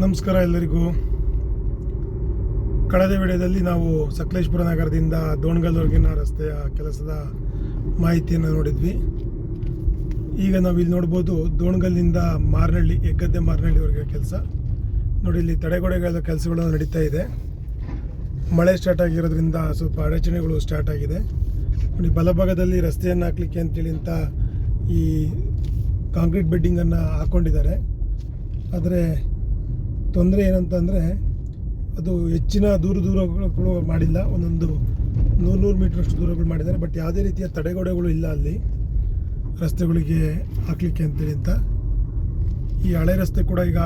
ನಮಸ್ಕಾರ ಎಲ್ಲರಿಗೂ. ಕಳೆದ ವಿಡಿಯೋದಲ್ಲಿ ನಾವು ಸಕಲೇಶಪುರ ನಗರದಿಂದ ದೋಣಗಲ್ವರೆಗಿನ ರಸ್ತೆಯ ಕೆಲಸದ ಮಾಹಿತಿಯನ್ನು ನೋಡಿದ್ವಿ. ಈಗ ನಾವು ಇಲ್ಲಿ ನೋಡ್ಬೋದು ದೋಣಗಲ್ಲಿಂದ ಮಾರನಹಳ್ಳಿ, ಹೆಗ್ಗದ್ದೆ ಮಾರನಹಳ್ಳಿವರೆಗೆ ಕೆಲಸ ನೋಡಿ. ಇಲ್ಲಿ ತಡೆಗೋಡೆಗಳ ಕೆಲಸಗಳು ನಡೀತಾ ಇದೆ. ಮಳೆ ಸ್ಟಾರ್ಟ್ ಆಗಿರೋದ್ರಿಂದ ಸ್ವಲ್ಪ ಅಡಚಣೆಗಳು ಸ್ಟಾರ್ಟ್ ಆಗಿದೆ ನೋಡಿ. ಬಲಭಾಗದಲ್ಲಿ ರಸ್ತೆಯನ್ನು ಹಾಕಲಿಕ್ಕೆ ಅಂತೇಳಿ ಅಂತ ಈ ಕಾಂಕ್ರೀಟ್ ಬೆಡ್ಡಿಂಗನ್ನು ಹಾಕ್ಕೊಂಡಿದ್ದಾರೆ. ಆದರೆ ತೊಂದರೆ ಏನಂತಂದರೆ ಅದು ಹೆಚ್ಚಿನ ದೂರಗಳು ಮಾಡಿಲ್ಲ. ಒಂದೊಂದು 100 ಮೀಟ್ರಷ್ಟು ದೂರಗಳು ಮಾಡಿದ್ದಾರೆ. ಬಟ್ ಯಾವುದೇ ರೀತಿಯ ತಡೆಗೋಡೆಗಳು ಇಲ್ಲ ಅಲ್ಲಿ ರಸ್ತೆಗಳಿಗೆ ಹಾಕಲಿಕ್ಕೆ ಅಂತೇಳಿ ಅಂತ. ಈ ಹಳೆ ರಸ್ತೆ ಕೂಡ ಈಗ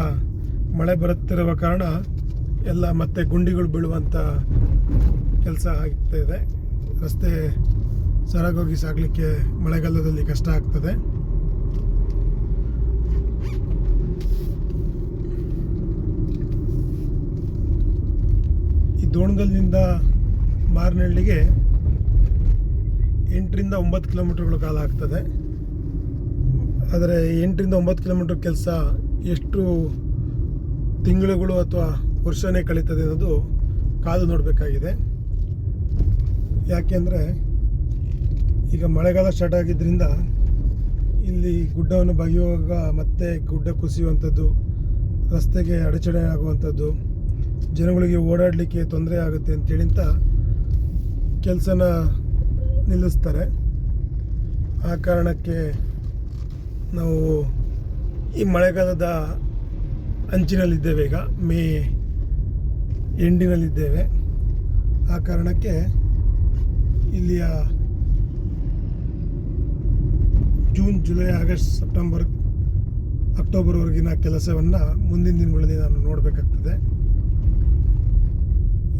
ಮಳೆ ಬರುತ್ತಿರುವ ಕಾರಣ ಎಲ್ಲ ಮತ್ತೆ ಗುಂಡಿಗಳು ಬೀಳುವಂಥ ಕೆಲಸ ಆಗ್ತಾ ಇದೆ. ರಸ್ತೆ ಸರಾಗೋಗಿ ಸಾಗಲಿಕ್ಕೆ ಮಳೆಗಾಲದಲ್ಲಿ ಕಷ್ಟ ಆಗ್ತದೆ. ದೋಣಗಲ್ನಿಂದ ಮಾರನಹಳ್ಳಿಗೆ 8 ರಿಂದ 9 ಕಿಲೋಮೀಟರ್ಗಳ ಕಾಲ ಆಗ್ತದೆ. ಆದರೆ 8 ರಿಂದ 9 ಕಿಲೋಮೀಟರ್ ಕೆಲಸ ಎಷ್ಟು ತಿಂಗಳುಗಳು ಅಥವಾ ವರ್ಷನೇ ಕಳೀತದೆ ಅನ್ನೋದು ಕಾದು ನೋಡಬೇಕಾಗಿದೆ. ಯಾಕೆಂದರೆ ಈಗ ಮಳೆಗಾಲ ಸ್ಟಾರ್ಟ್ ಆಗಿದ್ದರಿಂದ ಇಲ್ಲಿ ಗುಡ್ಡವನ್ನು ಬಗೆಯುವಾಗ ಮತ್ತೆ ಗುಡ್ಡ ಕುಸಿಯುವಂಥದ್ದು, ರಸ್ತೆಗೆ ಅಡಚಣೆ ಆಗುವಂಥದ್ದು, ಜನಗಳಿಗೆ ಓಡಾಡಲಿಕ್ಕೆ ತೊಂದರೆ ಆಗುತ್ತೆ ಅಂತೇಳಿ ಅಂತ ಕೆಲಸನ ನಿಲ್ಲಿಸ್ತಾರೆ. ಆ ಕಾರಣಕ್ಕೆ ನಾವು ಈ ಮಳೆಗಾಲದ ಅಂಚಿನಲ್ಲಿದ್ದೇವೆ. ಈಗ ಮೇ ಎಂಡಿನಲ್ಲಿದ್ದೇವೆ. ಆ ಕಾರಣಕ್ಕೆ ಇಲ್ಲಿಯ ಜೂನ್, ಜುಲೈ, ಆಗಸ್ಟ್, ಸೆಪ್ಟೆಂಬರ್, ಅಕ್ಟೋಬರ್ವರೆಗಿನ ಕೆಲಸವನ್ನು ಮುಂದಿನ ದಿನಗಳಲ್ಲಿ ನಾನು ನೋಡಬೇಕಾಗ್ತದೆ.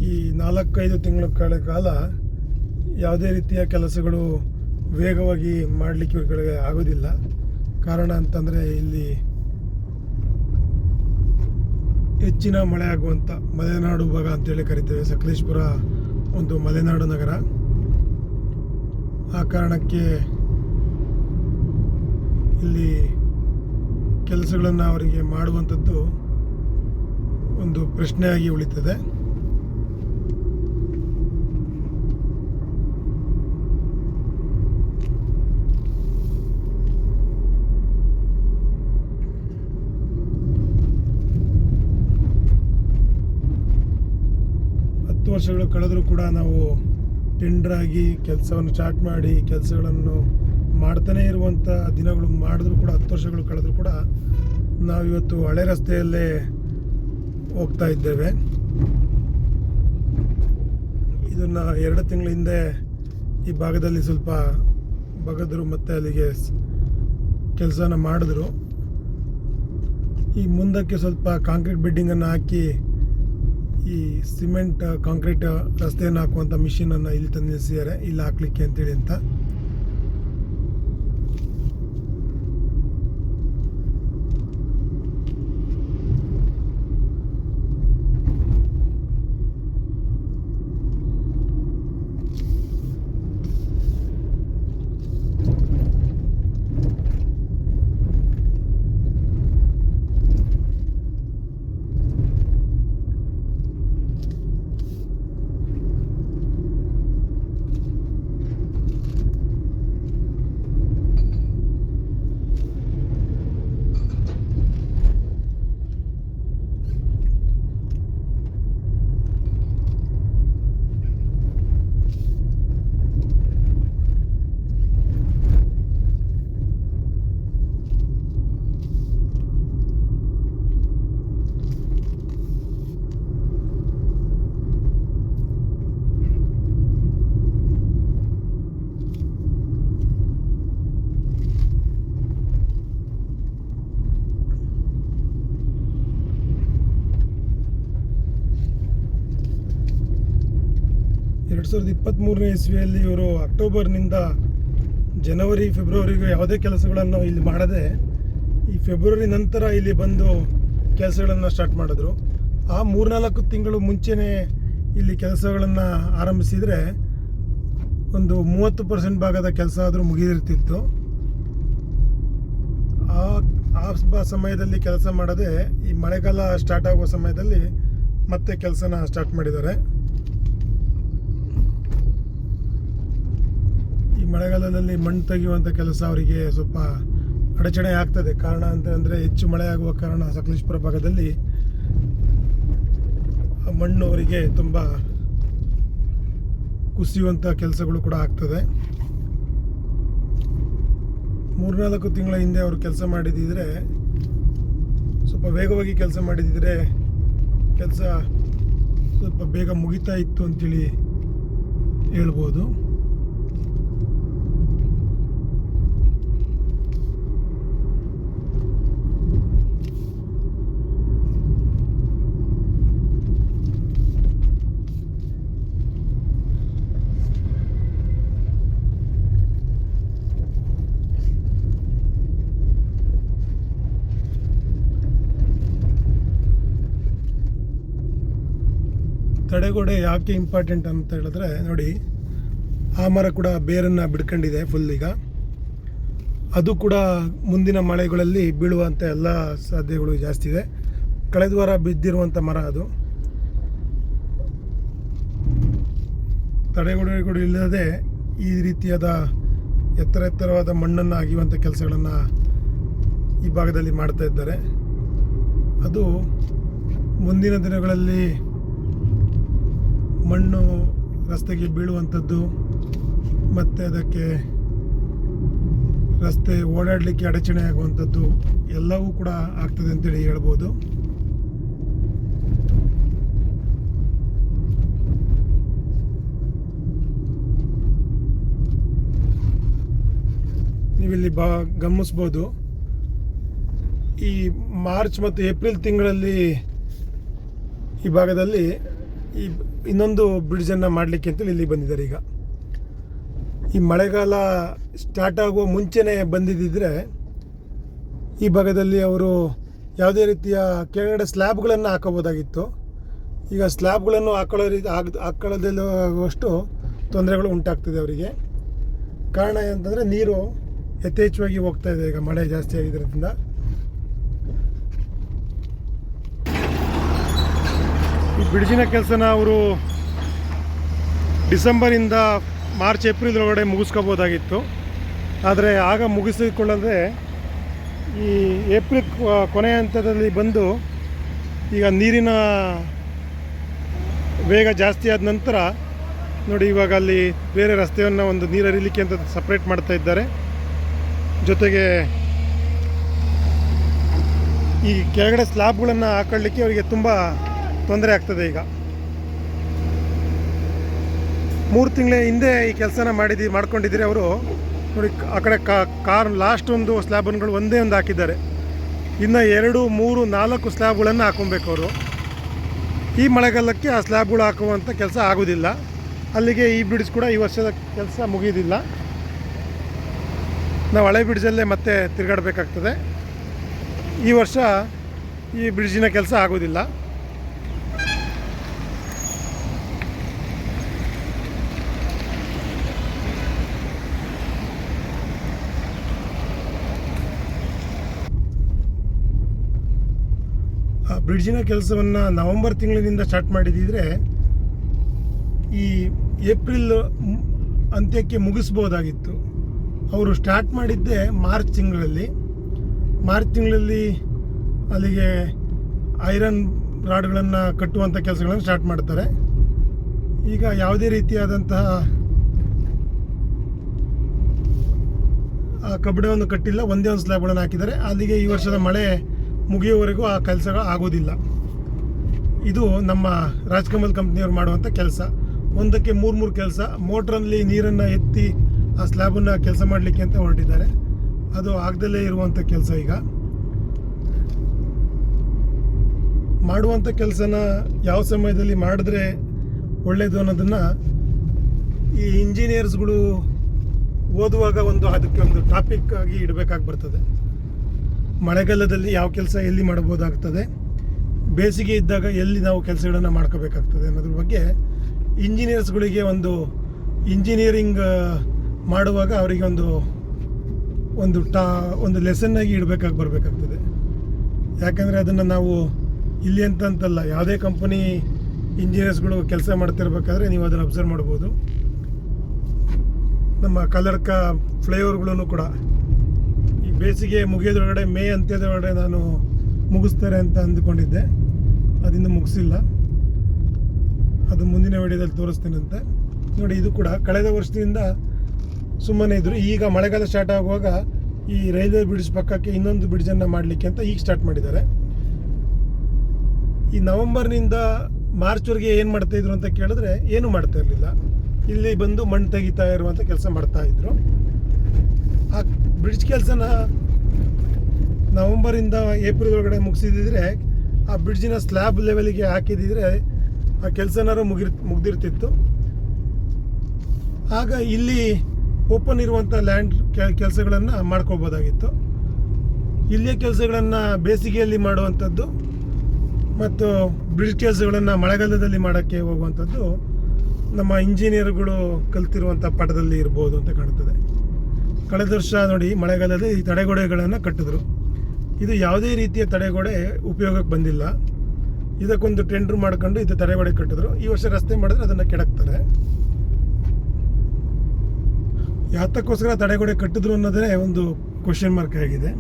ಈ 4-5 ತಿಂಗಳ ಕಾಲ ಯಾವುದೇ ರೀತಿಯ ಕೆಲಸಗಳು ವೇಗವಾಗಿ ಮಾಡಲಿಕ್ಕೆ ಇವ್ರಿಗೆ ಆಗೋದಿಲ್ಲ. ಕಾರಣ ಅಂತಂದರೆ ಇಲ್ಲಿ ಹೆಚ್ಚಿನ ಮಳೆ ಆಗುವಂಥ ಮಲೆನಾಡು ಭಾಗ ಅಂತೇಳಿ ಕರಿತೇವೆ. ಸಕಲೇಶಪುರ ಒಂದು ಮಲೆನಾಡು ನಗರ. ಆ ಕಾರಣಕ್ಕೆ ಇಲ್ಲಿ ಕೆಲಸಗಳನ್ನು ಅವರಿಗೆ ಮಾಡುವಂಥದ್ದು ಒಂದು ಪ್ರಶ್ನೆಯಾಗಿ ಉಳಿತದೆ. ವರ್ಷಗಳು ಕಳೆದರೂ ಕೂಡ ನಾವು ಟೆಂಡರಾಗಿ ಕೆಲಸವನ್ನು ಸ್ಟಾರ್ಟ್ ಮಾಡಿ ಕೆಲಸಗಳನ್ನು ಮಾಡ್ತಾನೇ ಇರುವಂಥ ದಿನಗಳು ಮಾಡಿದ್ರೂ ಕೂಡ 10 ವರ್ಷಗಳು ಕಳೆದರೂ ಕೂಡ ನಾವಿವತ್ತು ಹಳೆ ರಸ್ತೆಯಲ್ಲೇ ಹೋಗ್ತಾ ಇದ್ದೇವೆ. ಇದನ್ನು 2 ತಿಂಗಳ ಹಿಂದೆ ಈ ಭಾಗದಲ್ಲಿ ಸ್ವಲ್ಪ ಬಗೆದರು ಮತ್ತು ಅಲ್ಲಿಗೆ ಕೆಲಸನ ಮಾಡಿದ್ರು. ಈ ಮುಂದಕ್ಕೆ ಸ್ವಲ್ಪ ಕಾಂಕ್ರೀಟ್ ಬೆಡ್ಡಿಂಗನ್ನು ಹಾಕಿ ಈ ಸಿಮೆಂಟ್ ಕಾಂಕ್ರೀಟ್ ರಸ್ತೆಯನ್ನು ಹಾಕುವಂಥ ಮಿಷಿನನ್ನು ಇಲ್ಲಿ ತಂದು ನಿಲ್ಲಿಸಿದ್ದಾರೆ, ಇಲ್ಲಿ ಹಾಕ್ಲಿಕ್ಕೆ ಅಂತೇಳಿ ಅಂತ. ಇಸ್ವಿಯಲ್ಲಿ ಇವರು ಅಕ್ಟೋಬರ್ನಿಂದ ಜನವರಿ, ಫೆಬ್ರವರಿಗೆ ಯಾವುದೇ ಕೆಲಸಗಳನ್ನು ಇಲ್ಲಿ ಮಾಡದೆ ಈ ಫೆಬ್ರವರಿ ನಂತರ ಇಲ್ಲಿ ಬಂದು ಕೆಲಸಗಳನ್ನು ಸ್ಟಾರ್ಟ್ ಮಾಡಿದ್ರು. ಆ 3-4 ತಿಂಗಳು ಮುಂಚೆನೇ ಇಲ್ಲಿ ಕೆಲಸಗಳನ್ನು ಆರಂಭಿಸಿದರೆ ಒಂದು 30% ಭಾಗದ ಕೆಲಸ ಆದರೂ ಮುಗಿದಿರ್ತಿತ್ತು. ಸಮಯದಲ್ಲಿ ಕೆಲಸ ಮಾಡದೆ ಈ ಮಳೆಗಾಲ ಸ್ಟಾರ್ಟ್ ಆಗುವ ಸಮಯದಲ್ಲಿ ಮತ್ತೆ ಕೆಲಸನ ಸ್ಟಾರ್ಟ್ ಮಾಡಿದ್ದಾರೆ. ಈ ಮಳೆಗಾಲದಲ್ಲಿ ಮಣ್ಣು ತೆಗೆಯುವಂಥ ಕೆಲಸ ಅವರಿಗೆ ಸ್ವಲ್ಪ ಅಡಚಣೆ ಆಗ್ತದೆ. ಕಾರಣ ಅಂತಂದರೆ ಹೆಚ್ಚು ಮಳೆ ಆಗುವ ಕಾರಣ ಸಕಲೇಶಪುರ ಭಾಗದಲ್ಲಿ ಆ ಮಣ್ಣು ಅವರಿಗೆ ತುಂಬ ಕುಸಿಯುವಂಥ ಕೆಲಸಗಳು ಕೂಡ ಆಗ್ತದೆ. 3-4 ತಿಂಗಳ ಹಿಂದೆ ಅವರು ಕೆಲಸ ಮಾಡಿದಿದ್ರೆ, ಸ್ವಲ್ಪ ವೇಗವಾಗಿ ಕೆಲಸ ಮಾಡಿದಿದ್ರೆ ಕೆಲಸ ಸ್ವಲ್ಪ ಬೇಗ ಮುಗಿತಾ ಇತ್ತು ಅಂತೇಳಿ ಹೇಳ್ಬೋದು. ತಡೆಗೋಡೆ ಯಾಕೆ ಇಂಪಾರ್ಟೆಂಟ್ ಅಂತ ಹೇಳಿದ್ರೆ, ನೋಡಿ ಆ ಮರ ಕೂಡ ಬೇರನ್ನು ಬಿಡ್ಕೊಂಡಿದೆ ಫುಲ್. ಈಗ ಅದು ಕೂಡ ಮುಂದಿನ ಮಳೆಗಳಲ್ಲಿ ಬೀಳುವಂಥ ಎಲ್ಲ ಸಾಧ್ಯತೆಗಳು ಜಾಸ್ತಿ ಇದೆ. ಕಳೆದ ವಾರ ಬಿದ್ದಿರುವಂಥ ಮರ ಅದು. ತಡೆಗೋಡೆಗಳು ಇಲ್ಲದೆ ಈ ರೀತಿಯಾದ ಎತ್ತರವಾದ ಮಣ್ಣನ್ನು ಅಗೆಯುವಂಥ ಕೆಲಸಗಳನ್ನು ಈ ಭಾಗದಲ್ಲಿ ಮಾಡ್ತಾ ಇದ್ದಾರೆ. ಅದು ಮುಂದಿನ ದಿನಗಳಲ್ಲಿ ಮಣ್ಣು ರಸ್ತೆಗೆ ಬೀಳುವಂಥದ್ದು ಮತ್ತು ಅದಕ್ಕೆ ರಸ್ತೆ ಓಡಾಡಲಿಕ್ಕೆ ಅಡಚಣೆ ಆಗುವಂಥದ್ದು ಎಲ್ಲವೂ ಕೂಡ ಆಗ್ತದೆ ಅಂತೇಳಿ ಹೇಳ್ಬೋದು. ನೀವಿಲ್ಲಿ ಗಮನಿಸ್ಬೋದು, ಈ ಮಾರ್ಚ್ ಮತ್ತು ಏಪ್ರಿಲ್ ತಿಂಗಳಲ್ಲಿ ಈ ಭಾಗದಲ್ಲಿ ಈ ಇನ್ನೊಂದು ಬ್ರಿಡ್ಜನ್ನು ಮಾಡಲಿಕ್ಕೆ ಅಂತೇಳಿ ಇಲ್ಲಿ ಬಂದಿದ್ದಾರೆ. ಈಗ ಈ ಮಳೆಗಾಲ ಸ್ಟಾರ್ಟ್ ಆಗುವ ಮುಂಚೆನೇ ಬಂದಿದ್ದರೆ ಈ ಭಾಗದಲ್ಲಿ ಅವರು ಯಾವುದೇ ರೀತಿಯ ಕೆಳಗಡೆ ಸ್ಲ್ಯಾಬ್ಗಳನ್ನು ಹಾಕೋಬೋದಾಗಿತ್ತು. ಈಗ ಸ್ಲ್ಯಾಬ್ಗಳನ್ನು ಹಾಕೊಳ್ಳೋದಿಲ್ಲವಷ್ಟು ತೊಂದರೆಗಳು ಉಂಟಾಗ್ತಿದೆ ಅವರಿಗೆ. ಕಾರಣ ಏನಂತಂದರೆ ನೀರು ಯಥೇಚ್ಛವಾಗಿ ಹೋಗ್ತಾ ಇದೆ. ಈಗ ಮಳೆ ಜಾಸ್ತಿ ಆಗಿದ್ದರಿಂದ ಈ ಬ್ರಿಡ್ಜಿನ ಕೆಲಸನ ಅವರು ಡಿಸೆಂಬರಿಂದ ಮಾರ್ಚ್ ಏಪ್ರಿಲ್ ಒಳಗಡೆ ಮುಗಿಸ್ಕೋಬೋದಾಗಿತ್ತು. ಆದರೆ ಆಗ ಮುಗಿಸಿಕೊಳ್ಳದೆ ಈ ಏಪ್ರಿಲ್ ಕೊನೆಯ ಹಂತದಲ್ಲಿ ಬಂದು ಈಗ ನೀರಿನ ವೇಗ ಜಾಸ್ತಿ ಆದ ನಂತರ ನೋಡಿ ಇವಾಗ ಅಲ್ಲಿ ಬೇರೆ ರಸ್ತೆಯನ್ನು ಒಂದು ನೀರು ಹರಿಲಿಕ್ಕೆ ಅಂತ ಸಪ್ರೇಟ್ ಮಾಡ್ತಾ ಇದ್ದಾರೆ. ಜೊತೆಗೆ ಈ ಕೆಳಗಡೆ ಸ್ಲ್ಯಾಬ್ಗಳನ್ನು ಹಾಕೊಳ್ಳಿಕ್ಕೆ ಅವರಿಗೆ ತುಂಬ ತೊಂದರೆ ಆಗ್ತದೆ. ಈಗ 3 ತಿಂಗಳ ಹಿಂದೆ ಈ ಕೆಲಸನ ಮಾಡ್ಕೊಂಡಿದ್ದೀರಿ ಅವರು. ನೋಡಿ ಆ ಕಡೆ ಕಾರ್ ಲಾಸ್ಟ್ ಒಂದು ಸ್ಲ್ಯಾಬ್ಗಳು ಒಂದೇ ಒಂದು ಹಾಕಿದ್ದಾರೆ. ಇನ್ನು 2, 3, 4 ಸ್ಲ್ಯಾಬ್ಗಳನ್ನು ಹಾಕೊಬೇಕು ಅವರು. ಈ ಮಳೆಗಾಲಕ್ಕೆ ಆ ಸ್ಲ್ಯಾಬ್ಗಳು ಹಾಕುವಂಥ ಕೆಲಸ ಆಗೋದಿಲ್ಲ. ಅಲ್ಲಿಗೆ ಈ ಬ್ರಿಡ್ಜ್ ಕೂಡ ಈ ವರ್ಷದ ಕೆಲಸ ಮುಗಿಯೋದಿಲ್ಲ. ನಾವು ಹಳೆ ಬ್ರಿಡ್ಜಲ್ಲೇ ಮತ್ತೆ ತಿರುಗಾಡಬೇಕಾಗ್ತದೆ. ಈ ವರ್ಷ ಈ ಬ್ರಿಡ್ಜಿನ ಕೆಲಸ ಆಗೋದಿಲ್ಲ. ಬ್ರಿಡ್ಜಿನ ಕೆಲಸವನ್ನು ನವೆಂಬರ್ ತಿಂಗಳಿನಿಂದ ಸ್ಟಾರ್ಟ್ ಮಾಡಿದಿದ್ರೆ ಈ ಏಪ್ರಿಲ್ ಅಂತ್ಯಕ್ಕೆ ಮುಗಿಸ್ಬೋದಾಗಿತ್ತು. ಅವರು ಸ್ಟಾರ್ಟ್ ಮಾಡಿದ್ದೇ ಮಾರ್ಚ್ ತಿಂಗಳಲ್ಲಿ. ಅಲ್ಲಿಗೆ ಐರನ್ ರಾಡ್ಗಳನ್ನು ಕಟ್ಟುವಂಥ ಕೆಲಸಗಳನ್ನು ಸ್ಟಾರ್ಟ್ ಮಾಡ್ತಾರೆ. ಈಗ ಯಾವುದೇ ರೀತಿಯಾದಂತಹ ಕಬ್ಬಿಣವನ್ನು ಕಟ್ಟಿಲ್ಲ, ಒಂದೇ ಒಂದು ಸ್ಲ್ಯಾಬ್ಗಳನ್ನು ಹಾಕಿದ್ದಾರೆ. ಅಲ್ಲಿಗೆ ಈ ವರ್ಷದ ಮಳೆ ಮುಗಿಯುವವರೆಗೂ ಆ ಕೆಲಸಗಳು ಆಗೋದಿಲ್ಲ. ಇದು ನಮ್ಮ ರಾಜ್ಕಮಲ್ ಕಂಪ್ನಿಯವ್ರು ಮಾಡುವಂಥ ಕೆಲಸ. ಒಂದಕ್ಕೆ 3 ಕೆಲಸ. ಮೋಟ್ರಲ್ಲಿ ನೀರನ್ನು ಎತ್ತಿ ಆ ಸ್ಲ್ಯಾಬನ್ನು ಕೆಲಸ ಮಾಡಲಿಕ್ಕೆ ಅಂತ ಹೊರಟಿದ್ದಾರೆ. ಅದು ಆಗದಲ್ಲೇ ಇರುವಂಥ ಕೆಲಸ. ಈಗ ಮಾಡುವಂಥ ಕೆಲಸನ ಯಾವ ಸಮಯದಲ್ಲಿ ಮಾಡಿದ್ರೆ ಒಳ್ಳೆಯದು ಅನ್ನೋದನ್ನು ಈ ಇಂಜಿನಿಯರ್ಸ್ಗಳು ಓದುವಾಗ ಅದಕ್ಕೆ ಒಂದು ಟಾಪಿಕ್ ಆಗಿ ಇಡಬೇಕಾಗಿ ಬರ್ತದೆ. ಮಳೆಗಾಲದಲ್ಲಿ ಯಾವ ಕೆಲಸ ಎಲ್ಲಿ ಮಾಡಬಹುದಾಗ್ತದೆ, ಬೇಸಿಗೆ ಇದ್ದಾಗ ಎಲ್ಲಿ ನಾವು ಕೆಲಸಗಳನ್ನು ಮಾಡ್ಕೋಬೇಕಾಗ್ತದೆ ಅನ್ನೋದ್ರ ಬಗ್ಗೆ ಇಂಜಿನಿಯರ್ಸ್ಗಳಿಗೆ ಒಂದು ಇಂಜಿನಿಯರಿಂಗ್ ಮಾಡುವಾಗ ಅವರಿಗೆ ಒಂದು ಒಂದು ಲೆಸನ್ನಾಗಿ ಇಡಬೇಕಾಗಿ ಬರಬೇಕಾಗ್ತದೆ. ಯಾಕಂದರೆ ಅದನ್ನು ನಾವು ಇಲ್ಲಿ ಅಂತಲ್ಲ, ಯಾವುದೇ ಕಂಪನಿ ಇಂಜಿನಿಯರ್ಸ್ಗಳು ಕೆಲಸ ಮಾಡ್ತಿರ್ಬೇಕಾದ್ರೆ ನೀವು ಅದನ್ನು ಅಬ್ಸರ್ವ್ ಮಾಡ್ಬೋದು. ನಮ್ಮ ಕಲ್ಲಡ್ಕ ಫ್ಲೈಓವರ್ಗಳೂ ಕೂಡ ಈ ಬೇಸಿಗೆ ಮುಗಿಯೋದ್ರೊಳಗಡೆ ಮೇ ಅಂತ್ಯದೊಳಗಡೆ ನಾನು ಮುಗಿಸ್ತಾರೆ ಅಂತ ಅಂದುಕೊಂಡಿದ್ದೆ. ಅದಿನ್ನೂ ಮುಗಿಸಿಲ್ಲ, ಅದು ಮುಂದಿನ ವಿಡಿಯೋದಲ್ಲಿ ತೋರಿಸ್ತೀನಂತೆ. ನೋಡಿ, ಇದು ಕೂಡ ಕಳೆದ ವರ್ಷದಿಂದ ಸುಮ್ಮನೆ ಇದ್ದರು. ಈಗ ಮಳೆಗಾಲ ಸ್ಟಾರ್ಟ್ ಆಗುವಾಗ ಈ ರೈಲ್ವೆ ಬ್ರಿಡ್ಜ್ ಪಕ್ಕಕ್ಕೆ ಇನ್ನೊಂದು ಬ್ರಿಡ್ಜನ್ನು ಮಾಡಲಿಕ್ಕೆ ಅಂತ ಈಗ ಸ್ಟಾರ್ಟ್ ಮಾಡಿದ್ದಾರೆ. ಈ ನವಂಬರ್ನಿಂದ ಮಾರ್ಚ್ವರೆಗೆ ಏನು ಮಾಡ್ತಾಯಿದ್ರು ಅಂತ ಕೇಳಿದ್ರೆ ಏನೂ ಮಾಡ್ತಾ ಇರಲಿಲ್ಲ. ಇಲ್ಲಿ ಬಂದು ಮಣ್ಣು ತೆಗಿತಾ ಇರುವಂಥ ಕೆಲಸ ಮಾಡ್ತಾಯಿದ್ರು. ಆ ಬ್ರಿಡ್ಜ್ ಕೆಲಸನ ನವಂಬರಿಂದ ಏಪ್ರಿಲ್ ಒಳಗಡೆ ಮುಗಿಸಿದ್ರೆ ಆ ಬ್ರಿಡ್ಜಿನ ಸ್ಲ್ಯಾಬ್ ಲೆವೆಲಿಗೆ ಹಾಕಿದಿದ್ರೆ ಆ ಕೆಲಸನಾರು ಮುಗ್ದಿರ್ತಿತ್ತು. ಆಗ ಇಲ್ಲಿ ಓಪನ್ ಇರುವಂಥ ಲ್ಯಾಂಡ್ ಕೆಲಸಗಳನ್ನು ಮಾಡ್ಕೋಬೋದಾಗಿತ್ತು. ಇಲ್ಲಿಯ ಕೆಲಸಗಳನ್ನು ಬೇಸಿಗೆಯಲ್ಲಿ ಮಾಡುವಂಥದ್ದು ಮತ್ತು ಬ್ರಿಡ್ಜ್ ಕೆಲಸಗಳನ್ನು ಮಳೆಗಾಲದಲ್ಲಿ ಮಾಡೋಕ್ಕೆ ಹೋಗುವಂಥದ್ದು ನಮ್ಮ ಇಂಜಿನಿಯರ್ಗಳು ಕಲ್ತಿರುವಂಥ ಪಾಠದಲ್ಲಿ ಇರ್ಬೋದು ಅಂತ ಕಾಣ್ತದೆ. ಕಳೆದ ವರ್ಷ ನೋಡಿ, ಮಳೆಗಾಲದಲ್ಲಿ ಈ ತಡೆಗೋಡೆಗಳನ್ನು ಕಟ್ಟಿದ್ರು. ಇದು ಯಾವುದೇ ರೀತಿಯ ತಡೆಗೋಡೆ ಉಪಯೋಗಕ್ಕೆ ಬಂದಿಲ್ಲ. ಇದಕ್ಕೊಂದು ಟೆಂಡರ್ ಮಾಡ್ಕೊಂಡು ಇದು ತಡೆಗೋಡೆ ಕಟ್ಟಿದ್ರು. ಈ ವರ್ಷ ರಸ್ತೆ ಮಾಡಿದ್ರೆ ಅದನ್ನು ಕೆಡಕ್ತಾರೆ. ಯಾತಕ್ಕೋಸ್ಕರ ತಡೆಗೋಡೆ ಕಟ್ಟಿದ್ರು ಅನ್ನೋದೇ ಒಂದು ಕ್ವಶನ್ ಮಾರ್ಕ್ ಆಗಿದೆ.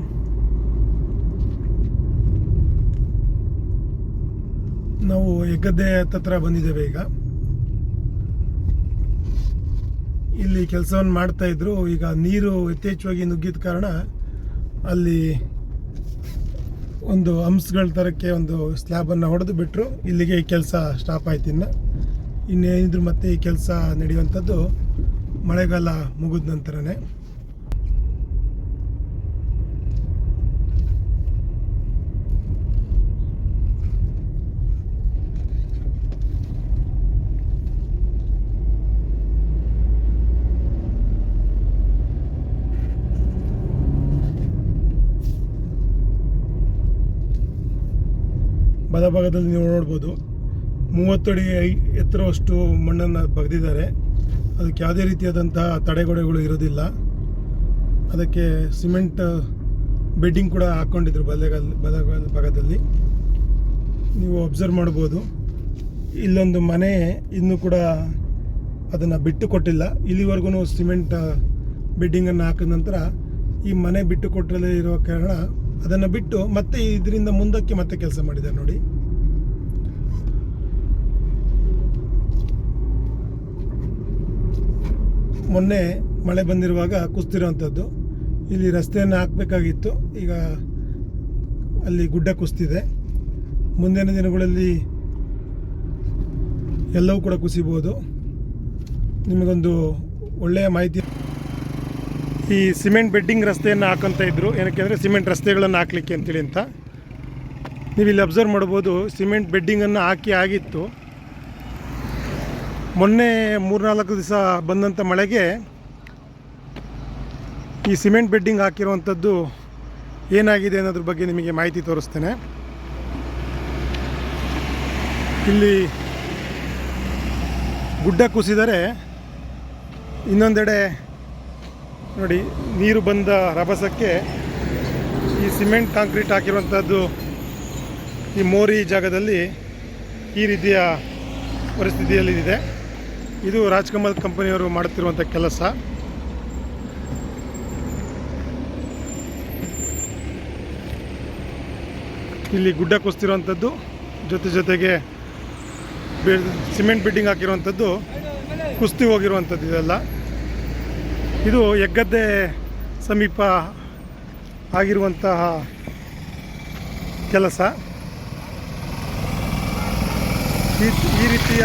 ನಾವು ಹೆಗ್ಗದ್ದೆ ಹತ್ರ ಬಂದಿದ್ದೇವೆ. ಈಗ ಇಲ್ಲಿ ಕೆಲಸವನ್ನು ಮಾಡ್ತಾ ಇದ್ರು. ಈಗ ನೀರು ಯಥೇಚ್ಛವಾಗಿ ನುಗ್ಗಿದ ಕಾರಣ ಅಲ್ಲಿ ಒಂದು ಹಂಪ್ಸ್ಗಳ ಥರಕ್ಕೆ ಒಂದು ಸ್ಲ್ಯಾಬನ್ನು ಹೊಡೆದು ಬಿಟ್ಟರು. ಇಲ್ಲಿಗೆ ಈ ಕೆಲಸ ಸ್ಟಾಪ್ ಆಯ್ತು. ಇನ್ನೇನಿದ್ರು ಮತ್ತೆ ಈ ಕೆಲಸ ನಡೆಯುವಂಥದ್ದು ಮಳೆಗಾಲ ಮುಗಿದ ನಂತರನೇ. ಬಲಭಾಗದಲ್ಲಿ ನೀವು ನೋಡ್ಬೋದು 30 ಅಡಿ ಎತ್ತರವಷ್ಟು ಮಣ್ಣನ್ನು ಬಗೆದಿದ್ದಾರೆ. ಅದಕ್ಕೆ ಯಾವುದೇ ರೀತಿಯಾದಂತಹ ತಡೆಗೋಡೆಗಳು ಇರೋದಿಲ್ಲ. ಅದಕ್ಕೆ ಸಿಮೆಂಟ್ ಬೆಡ್ಡಿಂಗ್ ಕೂಡ ಹಾಕ್ಕೊಂಡಿದ್ರು ಬಲಗಾಲ ಭಾಗದಲ್ಲಿ. ನೀವು ಅಬ್ಸರ್ವ್ ಮಾಡ್ಬೋದು. ಇಲ್ಲೊಂದು ಮನೆ ಇನ್ನೂ ಕೂಡ ಅದನ್ನು ಬಿಟ್ಟು ಕೊಟ್ಟಿಲ್ಲ. ಇಲ್ಲಿವರೆಗೂ ಸಿಮೆಂಟ್ ಬೆಡ್ಡಿಂಗನ್ನು ಹಾಕಿದ ನಂತರ ಈ ಮನೆ ಬಿಟ್ಟು ಕೊಟ್ಟರಲ್ಲೇ ಇರೋ ಕಾರಣ ಅದನ್ನು ಬಿಟ್ಟು ಮತ್ತೆ ಇದರಿಂದ ಮುಂದಕ್ಕೆ ಮತ್ತೆ ಕೆಲಸ ಮಾಡಿದ್ದಾರೆ. ನೋಡಿ, ಮೊನ್ನೆ ಮಳೆ ಬಂದಿರುವಾಗ ಕುಸ್ತಿರೋವಂಥದ್ದು. ಇಲ್ಲಿ ರಸ್ತೆಯನ್ನು ಹಾಕಬೇಕಾಗಿತ್ತು. ಈಗ ಅಲ್ಲಿ ಗುಡ್ಡ ಕುಸ್ತಿದೆ. ಮುಂದಿನ ದಿನಗಳಲ್ಲಿ ಎಲ್ಲವೂ ಕೂಡ ಕುಸಿಬೋದು. ನಿಮಗೊಂದು ಒಳ್ಳೆಯ ಮಾಹಿತಿ. ಈ ಸಿಮೆಂಟ್ ಬೆಡ್ಡಿಂಗ್ ರಸ್ತೆಯನ್ನು ಹಾಕಂತ ಇದ್ರು. ಏನಕ್ಕೆ ಅಂದರೆ ಸಿಮೆಂಟ್ ರಸ್ತೆಗಳನ್ನು ಹಾಕಲಿಕ್ಕೆ ಅಂತೇಳಿ ಅಂತ. ನೀವು ಇಲ್ಲಿ ಅಬ್ಸರ್ವ್ ಮಾಡ್ಬೋದು. ಸಿಮೆಂಟ್ ಬೆಡ್ಡಿಂಗನ್ನು ಹಾಕಿ ಆಗಿತ್ತು. ಮೊನ್ನೆ 3-4 ದಿವಸ ಬಂದಂಥ ಮಳೆಗೆ ಈ ಸಿಮೆಂಟ್ ಬೆಡ್ಡಿಂಗ್ ಹಾಕಿರುವಂಥದ್ದು ಏನಾಗಿದೆ ಅನ್ನೋದ್ರ ಬಗ್ಗೆ ನಿಮಗೆ ಮಾಹಿತಿ ತೋರಿಸ್ತೇನೆ. ಇಲ್ಲಿ ಗುಡ್ಡ ಕುಸಿದರೆ ಇನ್ನೊಂದೆಡೆ ನೋಡಿ, ನೀರು ಬಂದ ರಭಸಕ್ಕೆ ಈ ಸಿಮೆಂಟ್ ಕಾಂಕ್ರೀಟ್ ಹಾಕಿರುವಂಥದ್ದು ಈ ಮೋರಿ ಜಾಗದಲ್ಲಿ ಈ ರೀತಿಯ ಪರಿಸ್ಥಿತಿಯಲ್ಲಿದೆ. ಇದು ರಾಜ್ಕಮಲ್ ಕಂಪನಿಯವರು ಮಾಡುತ್ತಿರುವಂಥ ಕೆಲಸ. ಇಲ್ಲಿ ಗುಡ್ಡ ಕುಸ್ತಿರುವಂಥದ್ದು ಜೊತೆಗೆ ಸಿಮೆಂಟ್ ಬಿಲ್ಡಿಂಗ್ ಹಾಕಿರುವಂಥದ್ದು ಕುಸ್ತಿ ಹೋಗಿರುವಂಥದ್ದು. ಇದೆಲ್ಲ ಇದು ಹೆಗ್ಗದ್ದೆ ಸಮೀಪ ಆಗಿರುವಂತಹ ಕೆಲಸ. ಈ ರೀತಿಯ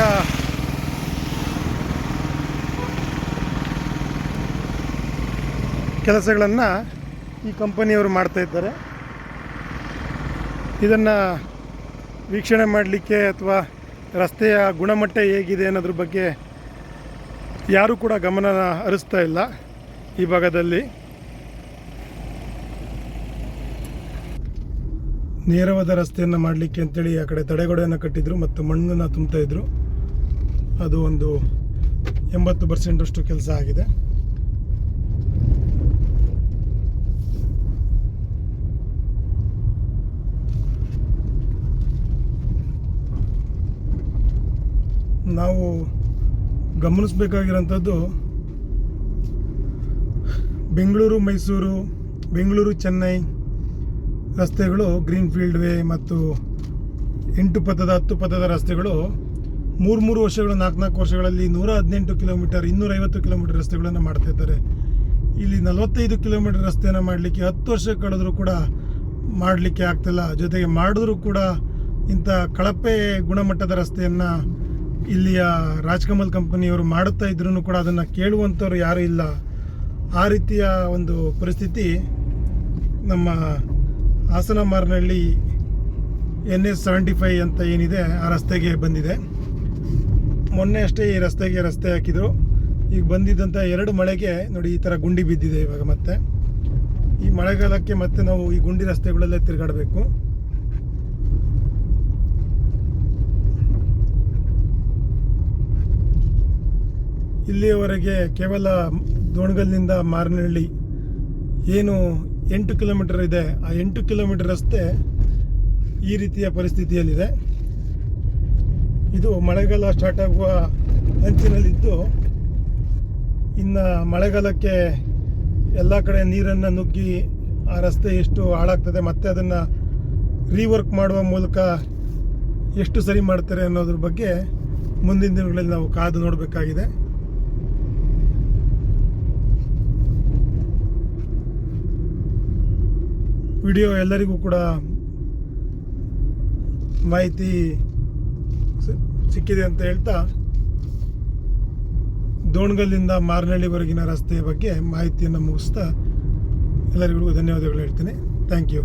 ಕೆಲಸಗಳನ್ನು ಈ ಕಂಪನಿಯವರು ಮಾಡ್ತಾ ಇದ್ದಾರೆ. ಇದನ್ನು ವೀಕ್ಷಣೆ ಮಾಡಲಿಕ್ಕೆ ಅಥವಾ ರಸ್ತೆಯ ಗುಣಮಟ್ಟ ಹೇಗಿದೆ ಅನ್ನೋದ್ರ ಬಗ್ಗೆ ಯಾರೂ ಕೂಡ ಗಮನ ಹರಿಸ್ತಾ ಇಲ್ಲ ಈ ಭಾಗದಲ್ಲಿ. ನೇರವಾದ ರಸ್ತೆಯನ್ನು ಮಾಡಲಿಕ್ಕೆ ಅಂತೇಳಿ ಆ ಕಡೆ ತಡೆಗೋಡೆಯನ್ನು ಕಟ್ಟಿದ್ರು ಮತ್ತು ಮಣ್ಣನ್ನು ತುಂಬ್ತಾಯಿದ್ರು. ಅದು ಒಂದು 80% ಕೆಲಸ ಆಗಿದೆ. ನಾವು ಗಮನಿಸಬೇಕಾಗಿರೋಂಥದ್ದು ಬೆಂಗಳೂರು ಮೈಸೂರು, ಬೆಂಗಳೂರು ಚೆನ್ನೈ ರಸ್ತೆಗಳು ಗ್ರೀನ್ ಫೀಲ್ಡ್ ವೇ ಮತ್ತು 8 ಪಥದ 10 ಪಥದ ರಸ್ತೆಗಳು 3 ವರ್ಷಗಳು 4 ವರ್ಷಗಳಲ್ಲಿ 118 ಕಿಲೋಮೀಟರ್ 250 ಕಿಲೋಮೀಟರ್ ರಸ್ತೆಗಳನ್ನು ಮಾಡ್ತಾ ಇದ್ದಾರೆ. ಇಲ್ಲಿ 45 ಕಿಲೋಮೀಟರ್ ರಸ್ತೆಯನ್ನು ಮಾಡಲಿಕ್ಕೆ 10 ವರ್ಷ ಕಳೆದರೂ ಕೂಡ ಮಾಡಲಿಕ್ಕೆ ಆಗ್ತಿಲ್ಲ. ಜೊತೆಗೆ ಮಾಡಿದ್ರೂ ಕೂಡ ಇಂಥ ಕಳಪೆ ಗುಣಮಟ್ಟದ ರಸ್ತೆಯನ್ನು ಇಲ್ಲಿಯ ರಾಜ್ಕಮಲ್ ಕಂಪನಿಯವರು ಮಾಡುತ್ತಾ ಇದ್ರೂ ಕೂಡ ಅದನ್ನು ಕೇಳುವಂಥವ್ರು ಯಾರೂ ಇಲ್ಲ. ಆ ರೀತಿಯ ಒಂದು ಪರಿಸ್ಥಿತಿ ನಮ್ಮ ಹಾಸನ ಮಾರನಹಳ್ಳಿ NH75 ಅಂತ ಏನಿದೆ ಆ ರಸ್ತೆಗೆ ಬಂದಿದೆ. ಮೊನ್ನೆ ಅಷ್ಟೇ ಈ ರಸ್ತೆಗೆ ರಸ್ತೆ ಹಾಕಿದರು. ಈಗ ಬಂದಿದ್ದಂಥ 2 ಮಳೆಗೆ ನೋಡಿ ಈ ಥರ ಗುಂಡಿ ಬಿದ್ದಿದೆ. ಇವಾಗ ಮತ್ತೆ ಈ ಮಳೆಗಾಲಕ್ಕೆ ಮತ್ತೆ ನಾವು ಈ ಗುಂಡಿ ರಸ್ತೆಗಳಲ್ಲೇ ತಿರುಗಾಡಬೇಕು. ಇಲ್ಲಿಯವರೆಗೆ ಕೇವಲ ದೋಣಗಲ್ನಿಂದ ಮಾರನಹಳ್ಳಿ ಏನು 8 ಕಿಲೋಮೀಟರ್ ಇದೆ, ಆ 8 ಕಿಲೋಮೀಟರ್ ರಸ್ತೆ ಈ ರೀತಿಯ ಪರಿಸ್ಥಿತಿಯಲ್ಲಿದೆ. ಇದು ಮಳೆಗಾಲ ಸ್ಟಾರ್ಟ್ ಆಗುವ ಅಂಚಿನಲ್ಲಿದ್ದು, ಇನ್ನು ಮಳೆಗಾಲಕ್ಕೆ ಎಲ್ಲ ಕಡೆ ನೀರನ್ನು ನುಗ್ಗಿ ಆ ರಸ್ತೆ ಎಷ್ಟು ಹಾಳಾಗ್ತದೆ, ಮತ್ತು ಅದನ್ನು ರೀವರ್ಕ್ ಮಾಡುವ ಮೂಲಕ ಎಷ್ಟು ಸರಿ ಮಾಡ್ತಾರೆ ಅನ್ನೋದ್ರ ಬಗ್ಗೆ ಮುಂದಿನ ದಿನಗಳಲ್ಲಿ ನಾವು ಕಾದು ನೋಡಬೇಕಾಗಿದೆ. ವಿಡಿಯೋ ಎಲ್ಲರಿಗೂ ಕೂಡ ಮಾಹಿತಿ ಸಿಕ್ಕಿದೆ ಅಂತ ಹೇಳ್ತಾ, ದೋಣಗಲ್ಲಿಂದ ಮಾರನಹಳ್ಳಿವರೆಗಿನ ರಸ್ತೆಯ ಬಗ್ಗೆ ಮಾಹಿತಿಯನ್ನು ಮುಗಿಸ್ತಾ ಎಲ್ಲರಿಗೂ ಧನ್ಯವಾದಗಳು ಹೇಳ್ತೀನಿ. Thank you.